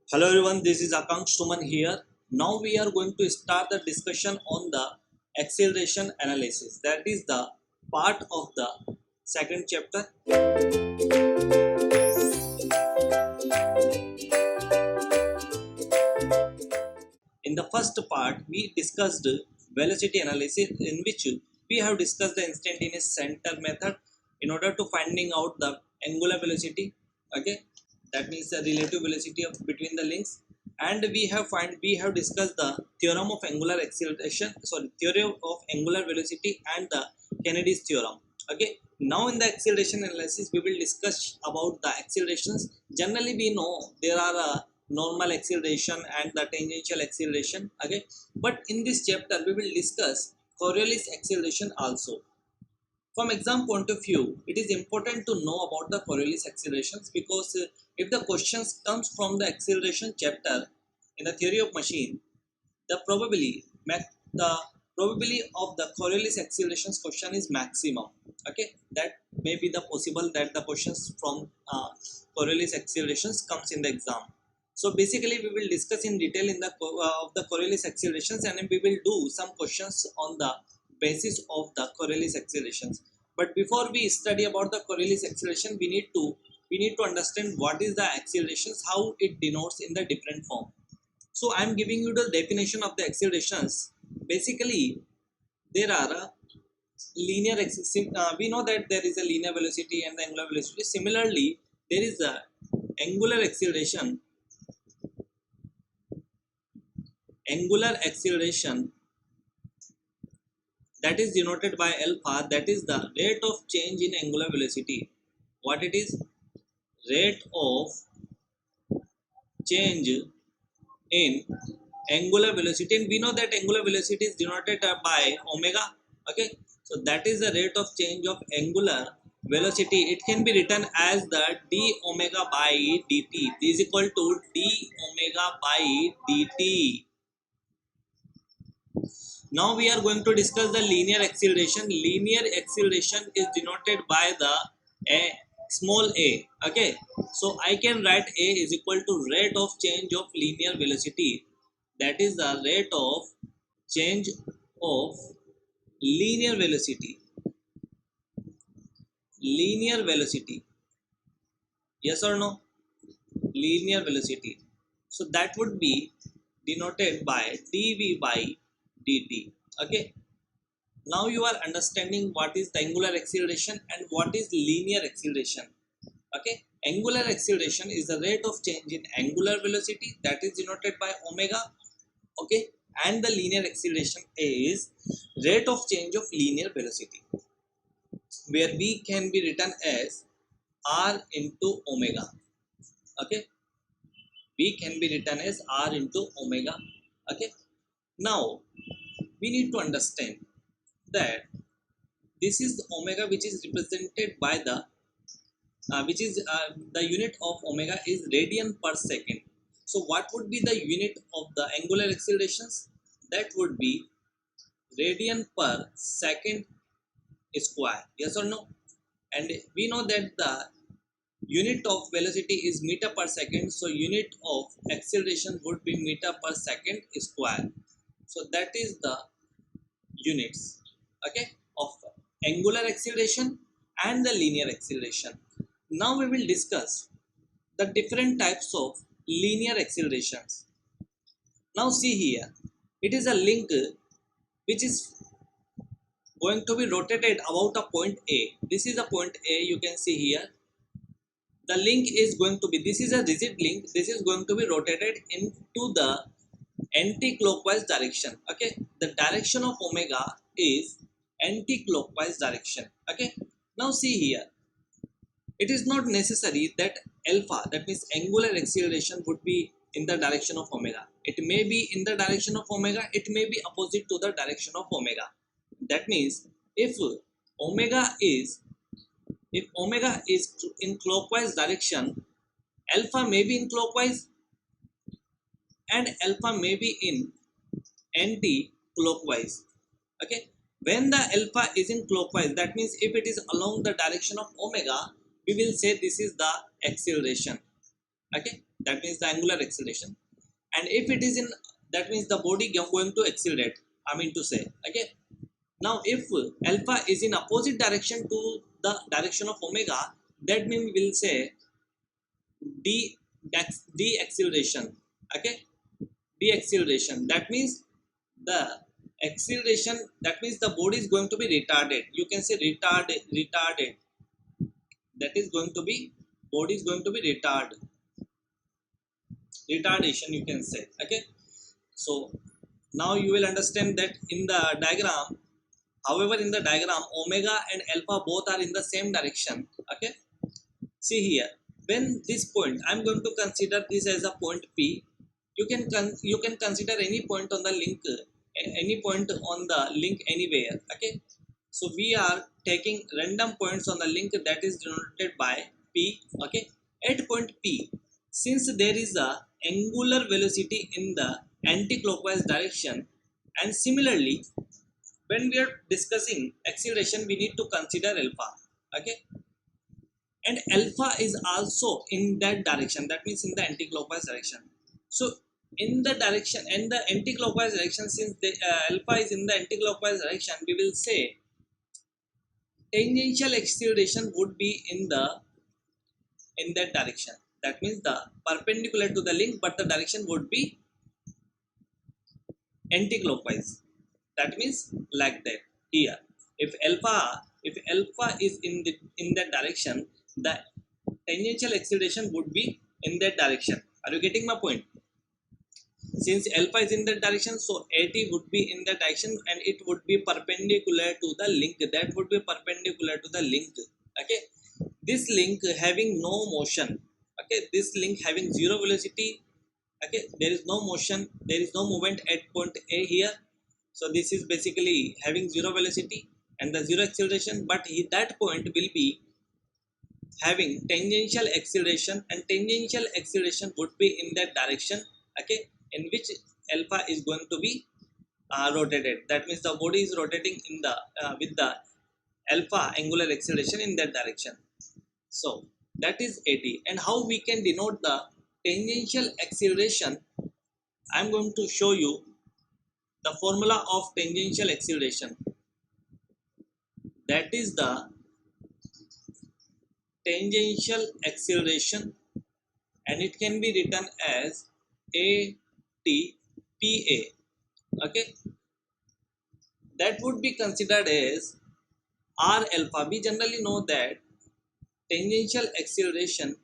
Hello everyone, this is Akansh Suman here. Now we are going to start the discussion on the acceleration analysis. That is the part of the second chapter. In the first part, we discussed velocity analysis, in which we have discussed the instantaneous center method in order to finding out the angular velocity. Okay, that means the relative velocity of between the links. And we have discussed the theorem of angular acceleration, sorry, theory of angular velocity and the Kennedy's theorem. Okay, now in the acceleration analysis, we will discuss about the accelerations. Generally, we know there are normal acceleration and the tangential acceleration. Okay, but in this chapter we will discuss Coriolis acceleration also. From exam point of view, it is important to know about the Coriolis accelerations, because if the questions comes from the acceleration chapter in the theory of machine, the the probability of the Coriolis accelerations question is maximum. Okay, that may be the possible that the questions from Coriolis accelerations comes in the exam. So basically we will discuss in detail in the of the Coriolis accelerations, and we will do some questions on the basis of the Coriolis accelerations. But before we study about the Coriolis acceleration, we need to understand what is the accelerations, how it denotes in the different form. So I am giving you the definition of the accelerations. Basically, there are we know that there is a linear velocity and the angular velocity. Similarly, there is a angular acceleration. Angular acceleration, that is denoted by alpha. That is the rate of change in angular velocity. What it is? Rate of change in angular velocity, and we know that angular velocity is denoted by omega. Okay, so that is the rate of change of angular velocity. It can be written as the d omega by dt is equal to d omega by dt. Now we are going to discuss the linear acceleration. Linear acceleration is denoted by the a small a. Okay, so I can write a is equal to rate of change of linear velocity. That is the rate of change of linear velocity. Linear velocity, yes or no? Linear velocity, so that would be denoted by dv by dt. Okay, now you are understanding what is the angular acceleration and what is linear acceleration. Okay, angular acceleration is the rate of change in angular velocity, that is denoted by omega. Okay, and the linear acceleration is rate of change of linear velocity, where v can be written as r into omega. Okay, v can be written as r into omega. Okay, now we need to understand that this is the omega, which is represented by the which is the unit of omega is radian per second. So what would be the unit of the angular accelerations? That would be radian per second square, yes or no? And we know that the unit of velocity is meter per second, so unit of acceleration would be meter per second square. So that is the units, okay, of angular acceleration and the linear acceleration. Now we will discuss the different types of linear accelerations. Now see here, it is a link which is going to be rotated about a point A. This is a point A, you can see here. The link is going to be, this is a rigid link, this is going to be rotated into the anti-clockwise direction. Okay, the direction of omega is anti-clockwise direction. Okay, now see here, it is not necessary that alpha, that means angular acceleration, would be in the direction of omega. It may be in the direction of omega, it may be opposite to the direction of omega. That means if omega is in clockwise direction, alpha may be in clockwise and alpha may be in anti-clockwise. Okay, when the alpha is in clockwise, that means if it is along the direction of omega, we will say this is the acceleration. Okay, that means the angular acceleration, and if it is in, that means the body going to accelerate, I mean to say. Okay, now if alpha is in opposite direction to the direction of omega, that means we will say d acceleration. Okay, deceleration, that means the acceleration, that means the body is going to be retarded, you can say retarded, that is going to be, body is going to be retardation, you can say. Okay, so now you will understand that in the diagram, however in the diagram omega and alpha both are in the same direction. Okay, see here, when this point, I'm going to consider this as a point P. You can consider any point on the link, any point on the link anywhere. Okay, so we are taking random points on the link that is denoted by P. Okay, at point P, since there is a angular velocity in the anti-clockwise direction, and similarly when we are discussing acceleration we need to consider alpha. Okay, and alpha is also in that direction, that means in the anti-clockwise direction. So in the direction, and the anti-clockwise direction, since the alpha is in the anti-clockwise direction, we will say tangential acceleration would be in that direction, that means the perpendicular to the link, but the direction would be anti-clockwise, that means like that. Here if alpha is in that direction, the tangential acceleration would be in that direction. Are you getting my point? Since alpha is in that direction, so at would be in that direction, and it would be perpendicular to the link, that would be perpendicular to the link. Okay, this link having no motion. Okay, this link having zero velocity. Okay, there is no motion, there is no movement at point A here, so this is basically having zero velocity and the zero acceleration, but that point will be having tangential acceleration, and tangential acceleration would be in that direction. Okay, in which alpha is going to be rotated, that means the body is rotating in the with the alpha angular acceleration in that direction. So that is at. And how we can denote the tangential acceleration, I'm going to show you the formula of tangential acceleration. That is the tangential acceleration, and it can be written as ATPA. Okay, that would be considered as R alpha. We generally know that tangential acceleration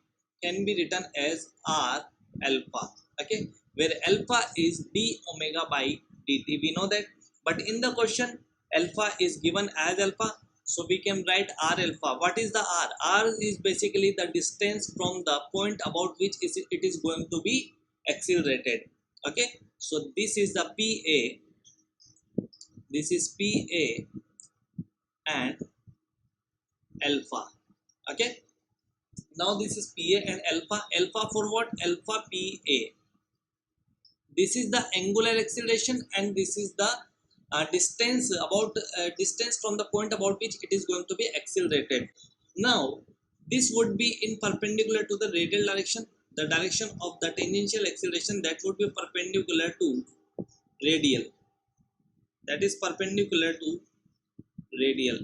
can be written as R alpha. Okay, where alpha is d omega by dt, we know that, but in the question alpha is given as alpha, so we can write R alpha. What is the R? R is basically the distance from the point about which it is going to be accelerated. Okay, so this is the PA, this is PA and alpha. Okay, now this is PA and alpha. Alpha for what? Alpha PA. This is the angular acceleration, and this is the distance from the point about which it is going to be accelerated. Now this would be in perpendicular to the radial direction, the direction of the tangential acceleration, that would be perpendicular to radial, that is perpendicular to radial.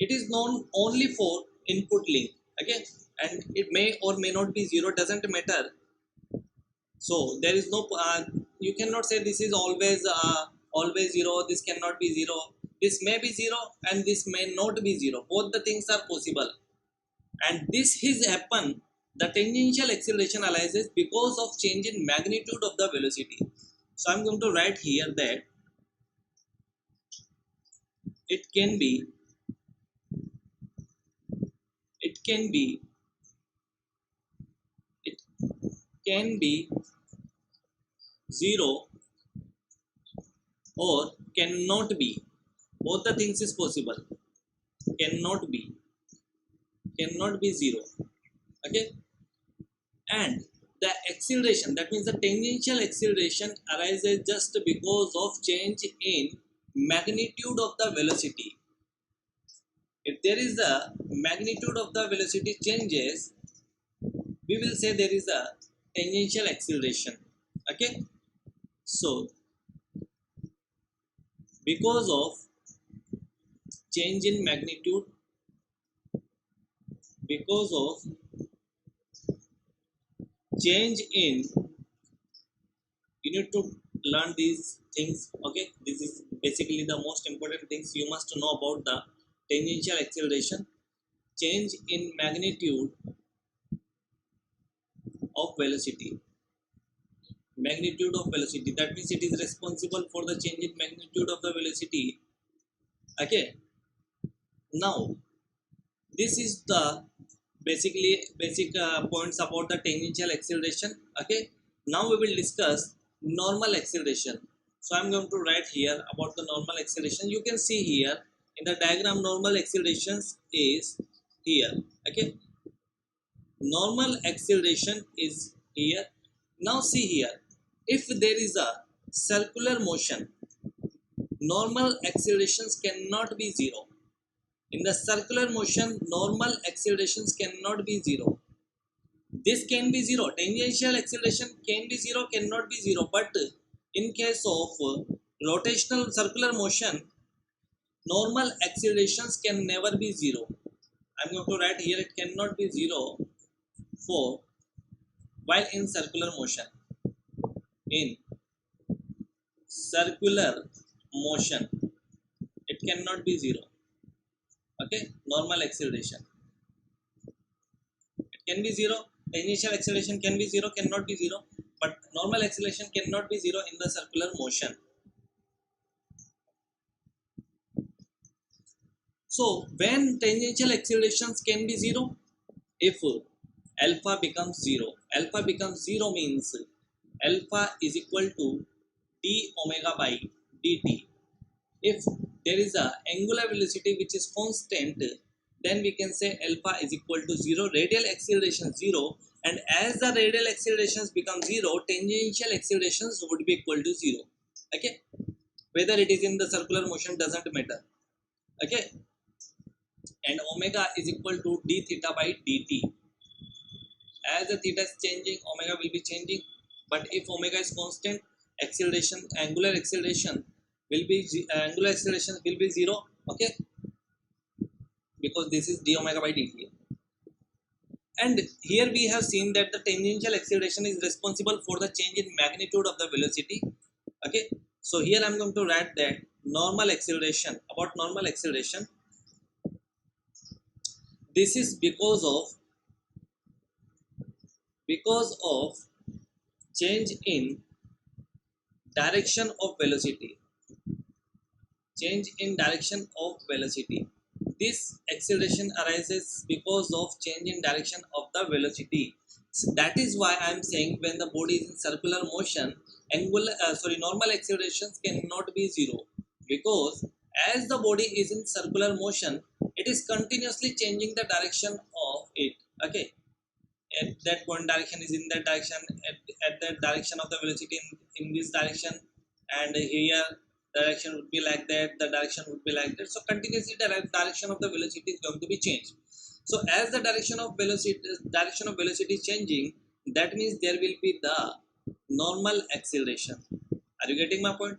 It is known only for input link. Okay, and it may or may not be zero, doesn't matter. So there is no you cannot say this is always zero, this cannot be zero, this may be zero and this may not be zero, both the things are possible. And this is happen, the tangential acceleration arises because of change in magnitude of the velocity. So I'm going to write here that it can be it can be 0 or cannot be, both the things is possible. cannot be cannot be 0. Okay, and the acceleration, that means the tangential acceleration arises just because of change in magnitude of the velocity. If there is a magnitude of the velocity changes, we will say there is a tangential acceleration. Okay, so because of change in magnitude, because of change in, you need to learn these things. Okay, this is basically the most important things you must know about the tangential acceleration. Change in magnitude of velocity, magnitude of velocity, that means it is responsible for the change in magnitude of the velocity. Okay, now this is the basic points about the tangential acceleration. Okay, now we will discuss normal acceleration. So I'm going to write here about the normal acceleration. You can see here in the diagram normal accelerations is here. Okay, normal acceleration is here. Now see here, if there is a circular motion, normal accelerations cannot be zero. In the circular motion, normal accelerations cannot be zero. This can be zero. Tangential acceleration can be zero, cannot be zero. But in case of rotational circular motion, normal accelerations can never be zero. I'm going to write here it cannot be zero for while in circular motion. In circular motion, it cannot be zero. Okay, normal acceleration. It can be zero. Initial acceleration can be zero, cannot be zero, but normal acceleration cannot be zero in the circular motion. So when tangential accelerations can be zero, if alpha becomes zero. Alpha becomes zero means alpha is equal to d omega by dt. If there is a angular velocity which is constant, then we can say alpha is equal to 0, radial acceleration 0, and as the radial accelerations become 0, tangential accelerations would be equal to 0. Okay, whether it is in the circular motion doesn't matter. Okay, and omega is equal to d theta by dt. As the theta is changing, omega will be changing, but if omega is constant, acceleration, angular acceleration will be angular acceleration will be 0. Okay, because this is d omega by dt. And here we have seen that the tangential acceleration is responsible for the change in magnitude of the velocity. Okay, so here I'm going to write that normal acceleration, about normal acceleration, this is because of change in direction of velocity, change in direction of velocity. This acceleration arises because of change in direction of the velocity. So that is why I am saying when the body is in circular motion, normal accelerations cannot be zero, because as the body is in circular motion, it is continuously changing the direction of it. Okay, at that point direction is in that direction, at that direction of the velocity in this direction, and here direction would be like that, the direction would be like that. So continuously the direction of the velocity is going to be changed. So as the direction of velocity is changing, that means there will be the normal acceleration. Are you getting my point?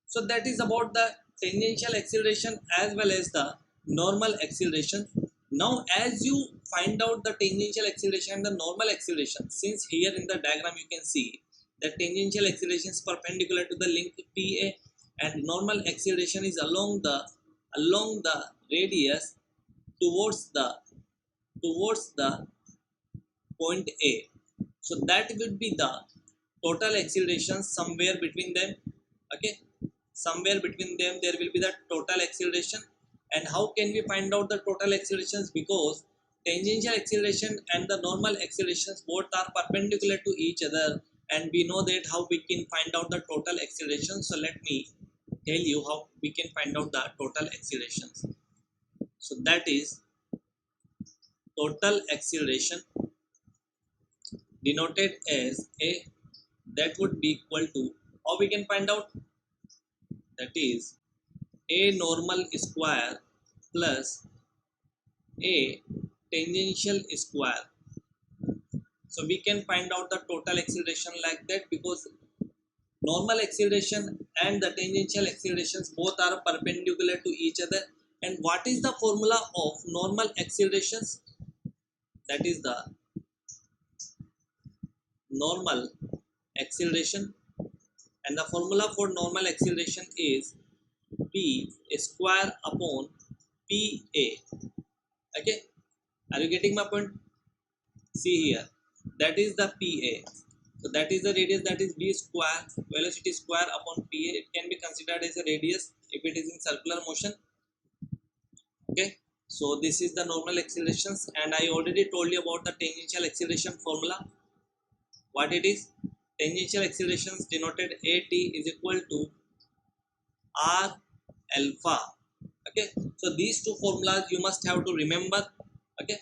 So that is about the tangential acceleration as well as the normal acceleration. Now as you find out the tangential acceleration and the normal acceleration, since here in the diagram you can see that tangential acceleration is perpendicular to the link PA and normal acceleration is along the radius towards the point A. So that would be the total acceleration somewhere between them. Okay, somewhere between them there will be the total acceleration. And how can we find out the total accelerations? Because tangential acceleration and the normal accelerations both are perpendicular to each other, and we know that how we can find out the total acceleration. So let me tell you how we can find out the total accelerations. So that is total acceleration denoted as a, that would be equal to, how we can find out, that is a normal square plus a tangential square. So we can find out the total acceleration like that, because normal acceleration and the tangential accelerations both are perpendicular to each other. And what is the formula of normal accelerations? That is the normal acceleration, and the formula for normal acceleration is p square upon pa. Okay, are you getting my point? See here, that is the pa. So that is the radius, that is b square, velocity square upon pa. It can be considered as a radius if it is in circular motion. Okay, so this is the normal accelerations, and I already told you about the tangential acceleration formula. What it is? Tangential accelerations denoted at is equal to r alpha. Okay, so these two formulas you must have to remember. Okay,